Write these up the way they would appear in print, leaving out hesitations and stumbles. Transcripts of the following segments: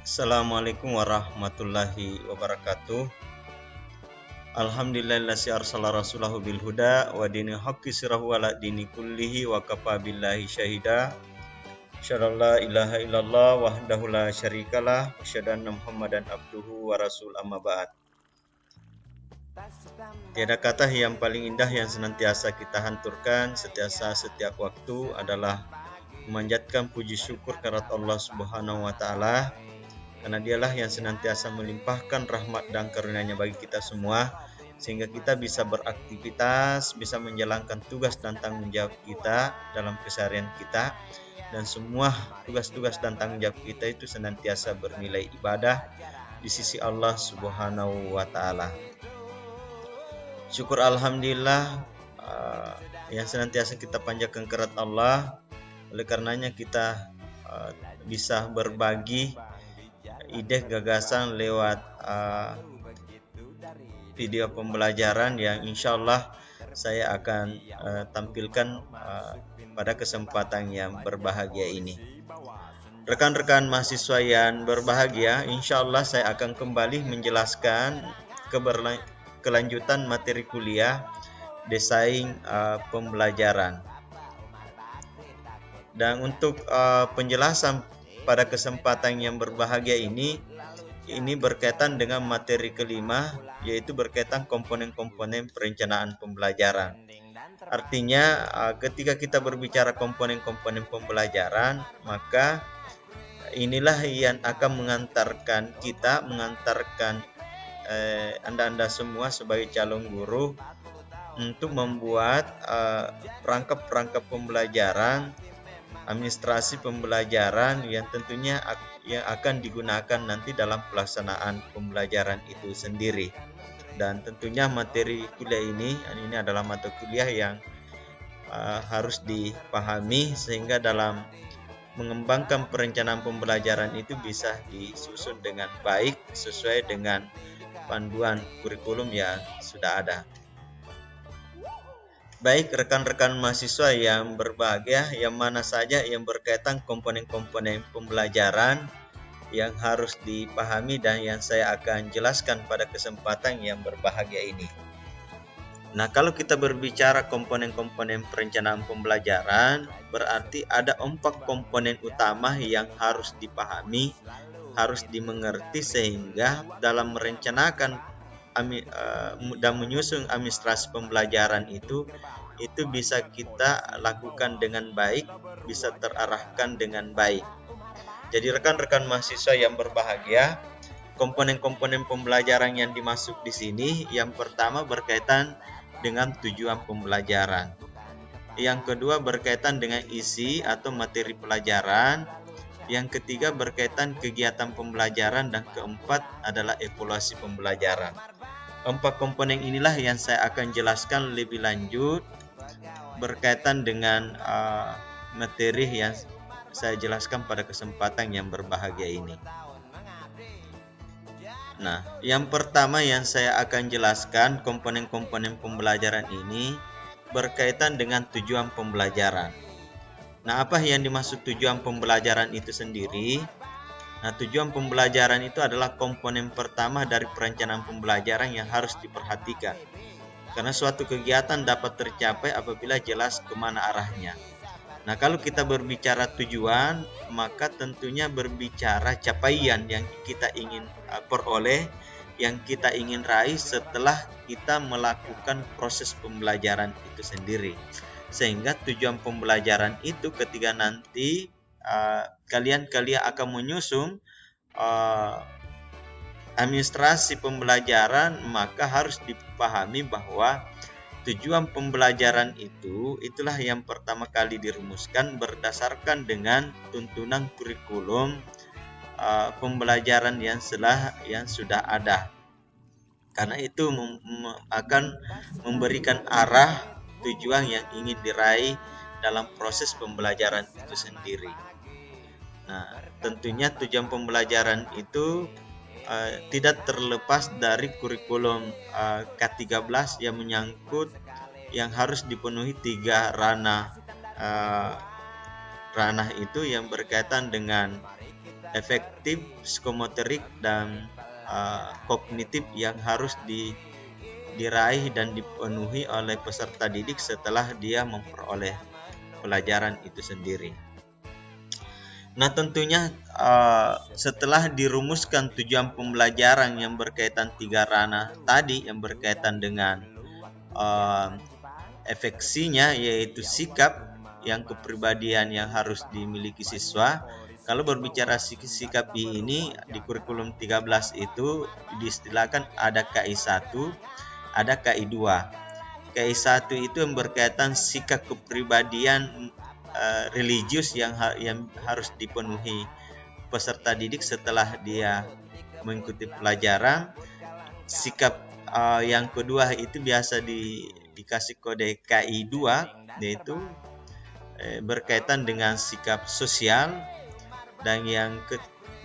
Assalamualaikum warahmatullahi wabarakatuh. Alhamdulillahi arsala rasulahu bil huda wa dinil haqqi sirahu ala dini kullihi wa kafa billahi syahida. Asyhadu la ilaha illallah wahdahu la syarikalah wa asyhadu anna Muhammadan abduhu wa rasul amma ba'd. Tiada kata yang paling indah yang senantiasa kita hanturkan setiap waktu adalah memanjatkan puji syukur kehadirat Allah Subhanahu wa taala, karena dialah yang senantiasa melimpahkan rahmat dan karunia-Nya bagi kita semua, sehingga kita bisa beraktivitas, bisa menjalankan tugas dan tanggung jawab kita dalam keseharian kita, dan semua tugas-tugas dan tanggung jawab kita itu senantiasa bernilai ibadah di sisi Allah Subhanahu wa taala. Syukur alhamdulillah yang senantiasa kita panjatkan kehadirat Allah. Oleh karenanya kita bisa berbagi ide gagasan lewat video pembelajaran yang insya Allah saya akan tampilkan pada kesempatan yang berbahagia ini. Rekan-rekan mahasiswa yang berbahagia, insya Allah saya akan kembali menjelaskan kelanjutan materi kuliah desain pembelajaran. Dan untuk penjelasan pada kesempatan yang berbahagia ini berkaitan dengan materi kelima, yaitu berkaitan komponen-komponen perencanaan pembelajaran. Artinya ketika kita berbicara komponen-komponen pembelajaran, maka inilah yang akan mengantarkan Anda semua sebagai calon guru untuk membuat perangkap-perangkap pembelajaran, administrasi pembelajaran yang tentunya yang akan digunakan nanti dalam pelaksanaan pembelajaran itu sendiri. Dan tentunya materi kuliah ini adalah mata kuliah yang harus dipahami sehingga dalam mengembangkan perencanaan pembelajaran itu bisa disusun dengan baik sesuai dengan panduan kurikulum yang sudah ada. Baik rekan-rekan mahasiswa yang berbahagia, yang mana saja yang berkaitan komponen-komponen pembelajaran yang harus dipahami dan yang saya akan jelaskan pada kesempatan yang berbahagia ini. Nah, kalau kita berbicara komponen-komponen perencanaan pembelajaran, berarti ada 4 komponen utama yang harus dipahami, harus dimengerti sehingga dalam merencanakan dan menyusun administrasi pembelajaran itu bisa kita lakukan dengan baik, bisa terarahkan dengan baik. Jadi rekan-rekan mahasiswa yang berbahagia, komponen-komponen pembelajaran yang dimaksud di sini yang pertama berkaitan dengan tujuan pembelajaran. Yang kedua berkaitan dengan isi atau materi pelajaran. Yang ketiga berkaitan kegiatan pembelajaran dan keempat adalah evaluasi pembelajaran. 4 komponen inilah yang saya akan jelaskan lebih lanjut berkaitan dengan materi yang saya jelaskan pada kesempatan yang berbahagia ini. Nah, yang pertama yang saya akan jelaskan komponen-komponen pembelajaran ini berkaitan dengan tujuan pembelajaran. Nah, apa yang dimaksud tujuan pembelajaran itu sendiri? Nah, tujuan pembelajaran itu adalah komponen pertama dari perencanaan pembelajaran yang harus diperhatikan. Karena suatu kegiatan dapat tercapai apabila jelas kemana arahnya. Nah, kalau kita berbicara tujuan, maka tentunya berbicara capaian yang kita ingin peroleh, yang kita ingin raih setelah kita melakukan proses pembelajaran itu sendiri. Sehingga tujuan pembelajaran itu ketika nanti kalian akan menyusun administrasi pembelajaran, maka harus dipahami bahwa tujuan pembelajaran itulah yang pertama kali dirumuskan berdasarkan dengan tuntunan kurikulum pembelajaran yang sudah ada. Karena itu akan memberikan arah tujuan yang ingin diraih dalam proses pembelajaran itu sendiri. Nah, tentunya tujuan pembelajaran itu tidak terlepas dari kurikulum K13 yang menyangkut yang harus dipenuhi 3 ranah itu yang berkaitan dengan efektif, psikomotorik, dan kognitif yang harus diraih dan dipenuhi oleh peserta didik setelah dia memperoleh pelajaran itu sendiri. Nah, tentunya setelah dirumuskan tujuan pembelajaran yang berkaitan 3 ranah tadi, yang berkaitan dengan efeksinya, yaitu sikap, yang kepribadian yang harus dimiliki siswa. Kalau berbicara sikap ini di kurikulum 13 itu diistilahkan ada KI1, ada KI2. KI1 itu yang berkaitan sikap kepribadian religius yang harus dipenuhi peserta didik setelah dia mengikuti pelajaran. Sikap yang kedua itu biasa dikasih kode KI2, yaitu berkaitan dengan sikap sosial. Dan yang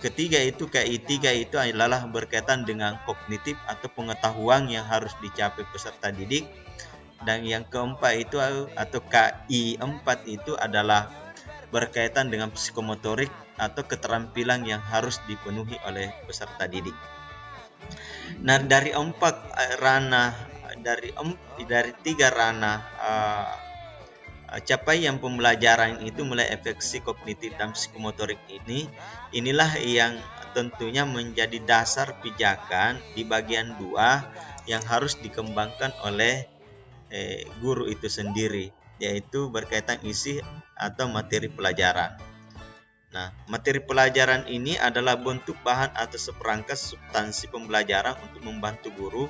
ketiga itu KI3 itu adalah berkaitan dengan kognitif atau pengetahuan yang harus dicapai peserta didik. Dan yang keempat itu atau KI4 itu adalah berkaitan dengan psikomotorik atau keterampilan yang harus dipenuhi oleh peserta didik. Nah, dari 4 ranah, dari 3 ranah capaian pembelajaran itu, mulai efeksi, kognitif, dan psikomotorik inilah yang tentunya menjadi dasar pijakan di bagian 2 yang harus dikembangkan oleh guru itu sendiri, yaitu berkaitan isi atau materi pelajaran. Nah, materi pelajaran ini adalah bentuk bahan atau seperangkat substansi pembelajaran untuk membantu guru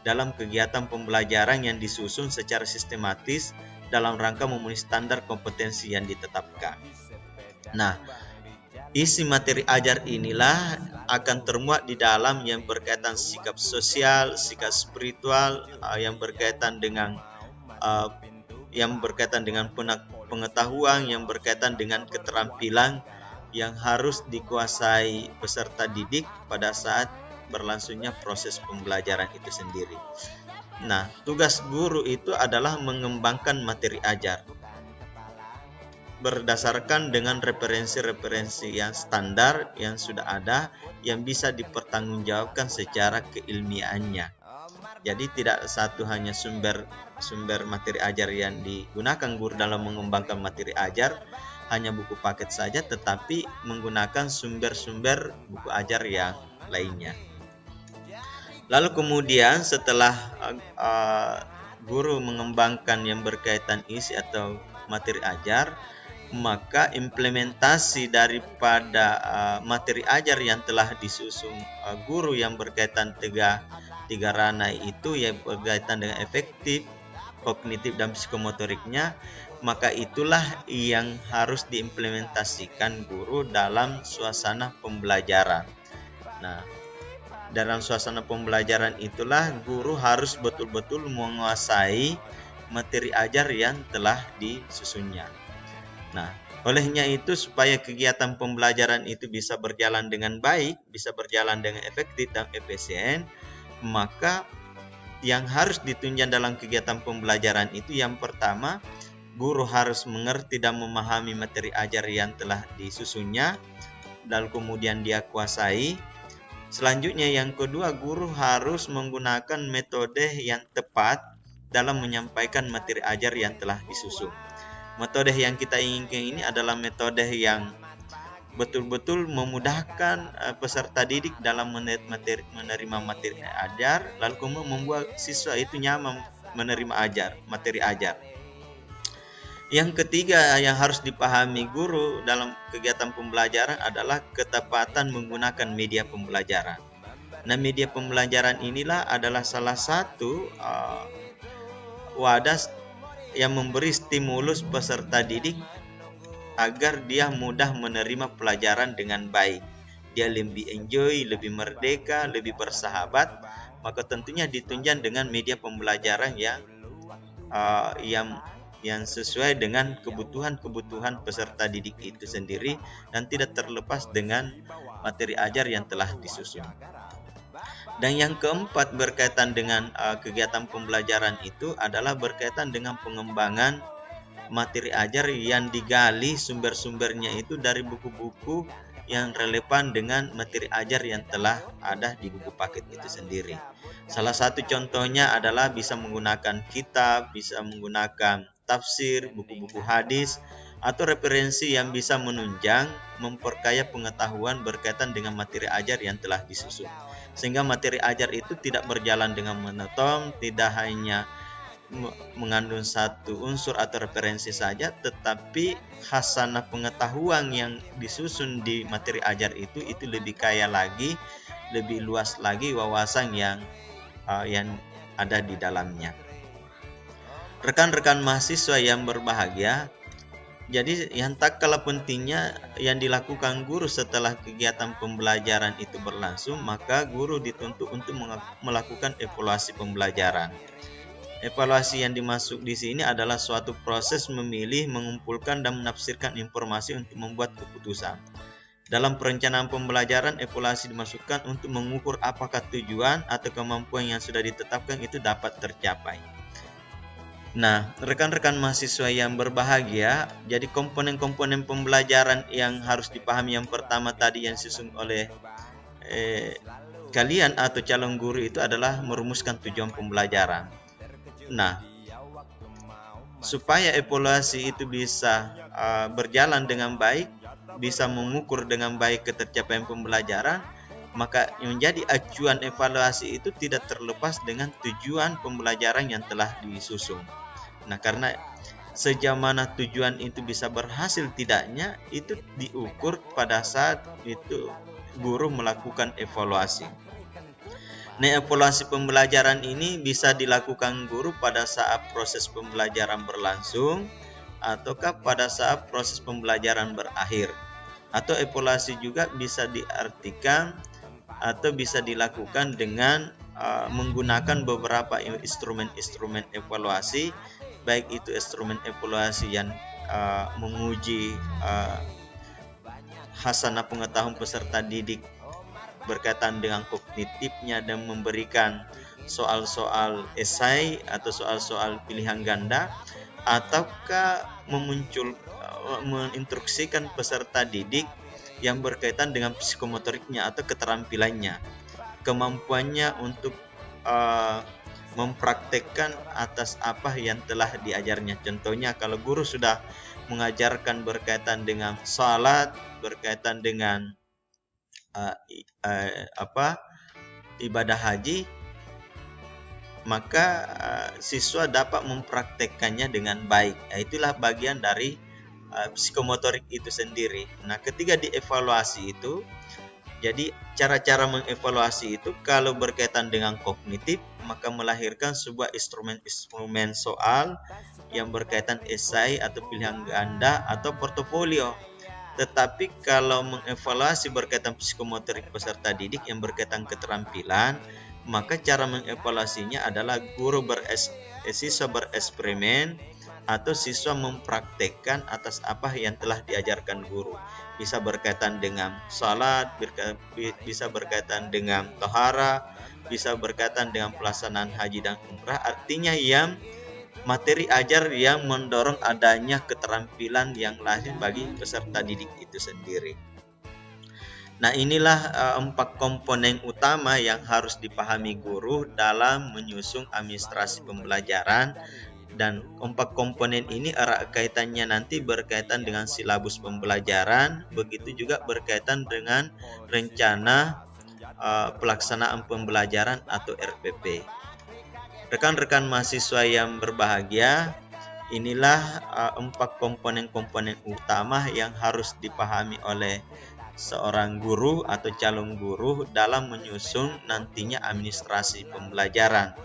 dalam kegiatan pembelajaran yang disusun secara sistematis dalam rangka memenuhi standar kompetensi yang ditetapkan. Nah, isi materi ajar inilah akan termuat di dalam yang berkaitan sikap sosial, sikap spiritual, yang berkaitan dengan pengetahuan, yang berkaitan dengan keterampilan yang harus dikuasai peserta didik pada saat berlangsungnya proses pembelajaran itu sendiri. Nah, tugas guru itu adalah mengembangkan materi ajar berdasarkan dengan referensi-referensi yang standar yang sudah ada, yang bisa dipertanggungjawabkan secara keilmiahannya. Jadi tidak satu hanya sumber materi ajar yang digunakan guru dalam mengembangkan materi ajar hanya buku paket saja, tetapi menggunakan sumber-sumber buku ajar yang lainnya. Lalu kemudian setelah guru mengembangkan yang berkaitan isi atau materi ajar, maka implementasi daripada materi ajar yang telah disusun guru yang berkaitan tiga ranah itu, yang berkaitan dengan efektif, kognitif, dan psikomotoriknya, maka itulah yang harus diimplementasikan guru dalam suasana pembelajaran. Nah, dalam suasana pembelajaran itulah guru harus betul-betul menguasai materi ajar yang telah disusunnya. Nah, olehnya itu, supaya kegiatan pembelajaran itu bisa berjalan dengan baik, bisa berjalan dengan efektif dan efisien, maka yang harus ditunjang dalam kegiatan pembelajaran itu, yang pertama, guru harus mengerti dan memahami materi ajar yang telah disusunnya, lalu kemudian dia kuasai. Selanjutnya yang kedua, guru harus menggunakan metode yang tepat dalam menyampaikan materi ajar yang telah disusun. Metode yang kita inginkan ini adalah metode yang betul-betul memudahkan peserta didik dalam menerima materi ajar, lalu kemudian membuat siswa itu nyaman menerima materi ajar. Yang ketiga yang harus dipahami guru dalam kegiatan pembelajaran adalah ketepatan menggunakan media pembelajaran. Nah, media pembelajaran inilah adalah salah satu wadah yang memberi stimulus peserta didik agar dia mudah menerima pelajaran dengan baik. Dia lebih enjoy, lebih merdeka, lebih bersahabat. Maka tentunya ditunjang dengan media pembelajaran yang sesuai dengan kebutuhan peserta didik itu sendiri, dan tidak terlepas dengan materi ajar yang telah disusun. Dan yang keempat berkaitan dengan kegiatan pembelajaran itu adalah berkaitan dengan pengembangan materi ajar yang digali sumber-sumbernya itu dari buku-buku yang relevan dengan materi ajar yang telah ada di buku paket itu sendiri. Salah satu contohnya adalah bisa menggunakan kitab, bisa menggunakan tafsir, buku-buku hadis, atau referensi yang bisa menunjang, memperkaya pengetahuan berkaitan dengan materi ajar yang telah disusun. Sehingga materi ajar itu tidak berjalan dengan monoton, tidak hanya mengandung satu unsur atau referensi saja, tetapi khasanah pengetahuan yang disusun di materi ajar itu lebih kaya lagi, lebih luas lagi wawasan yang ada di dalamnya. Rekan-rekan mahasiswa yang berbahagia, jadi yang tak kalah pentingnya yang dilakukan guru setelah kegiatan pembelajaran itu berlangsung, maka guru dituntut untuk melakukan evaluasi pembelajaran. Evaluasi yang dimaksud di sini adalah suatu proses memilih, mengumpulkan, dan menafsirkan informasi untuk membuat keputusan. Dalam perencanaan pembelajaran, evaluasi dimasukkan untuk mengukur apakah tujuan atau kemampuan yang sudah ditetapkan itu dapat tercapai. Nah, rekan-rekan mahasiswa yang berbahagia, jadi komponen-komponen pembelajaran yang harus dipahami yang pertama tadi yang disusun oleh kalian atau calon guru itu adalah merumuskan tujuan pembelajaran. Nah, supaya evaluasi itu bisa berjalan dengan baik, bisa mengukur dengan baik ketercapaian pembelajaran, maka yang menjadi acuan evaluasi itu tidak terlepas dengan tujuan pembelajaran yang telah disusun. Nah, karena sejauh mana tujuan itu bisa berhasil tidaknya itu diukur pada saat itu guru melakukan evaluasi. Nah, evaluasi pembelajaran ini bisa dilakukan guru pada saat proses pembelajaran berlangsung ataukah pada saat proses pembelajaran berakhir. Atau evaluasi juga bisa diartikan atau bisa dilakukan dengan menggunakan beberapa instrumen-instrumen evaluasi, baik itu instrumen evaluasi yang menguji khasanah pengetahuan peserta didik berkaitan dengan kognitifnya dan memberikan soal-soal esai atau soal-soal pilihan ganda, ataukah menginstruksikan peserta didik yang berkaitan dengan psikomotoriknya atau keterampilannya, kemampuannya untuk mempraktekkan atas apa yang telah diajarnya. Contohnya kalau guru sudah mengajarkan berkaitan dengan salat, berkaitan dengan ibadah haji, maka siswa dapat mempraktekkannya dengan baik. Itulah bagian dari psikomotorik itu sendiri. Nah, ketika dievaluasi itu, jadi cara-cara mengevaluasi itu kalau berkaitan dengan kognitif, maka melahirkan sebuah instrumen soal yang berkaitan esai atau pilihan ganda atau portofolio. Tetapi kalau mengevaluasi berkaitan psikomotorik peserta didik yang berkaitan keterampilan, maka cara mengevaluasinya adalah siswa bereksperimen atau siswa mempraktekkan atas apa yang telah diajarkan guru. Bisa berkaitan dengan salat, bisa berkaitan dengan tohara, bisa berkaitan dengan pelaksanaan haji dan umrah. Artinya yang materi ajar yang mendorong adanya keterampilan yang lahir bagi peserta didik itu sendiri. Nah, inilah 4 komponen utama yang harus dipahami guru dalam menyusun administrasi pembelajaran, dan 4 komponen ini erat kaitannya nanti berkaitan dengan silabus pembelajaran, begitu juga berkaitan dengan rencana pelaksanaan pembelajaran atau RPP. Rekan-rekan mahasiswa yang berbahagia, inilah 4 komponen-komponen utama yang harus dipahami oleh seorang guru atau calon guru dalam menyusun nantinya administrasi pembelajaran.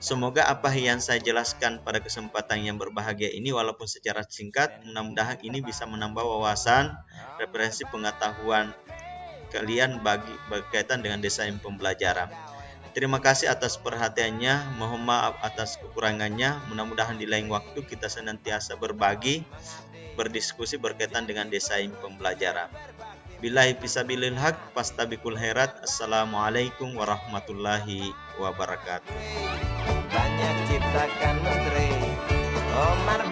Semoga apa yang saya jelaskan pada kesempatan yang berbahagia ini, walaupun secara singkat, mudah-mudahan ini bisa menambah wawasan, referensi pengetahuan kalian berkaitan dengan desain pembelajaran. Terima kasih atas perhatiannya, mohon maaf atas kekurangannya. Mudah-mudahan di lain waktu kita senantiasa berbagi, berdiskusi berkaitan dengan desain pembelajaran. Billahi fisabilil haq, fastabikul khairat. Assalamualaikum warahmatullahi wabarakatuh. Banyak ciptakan menteri Omar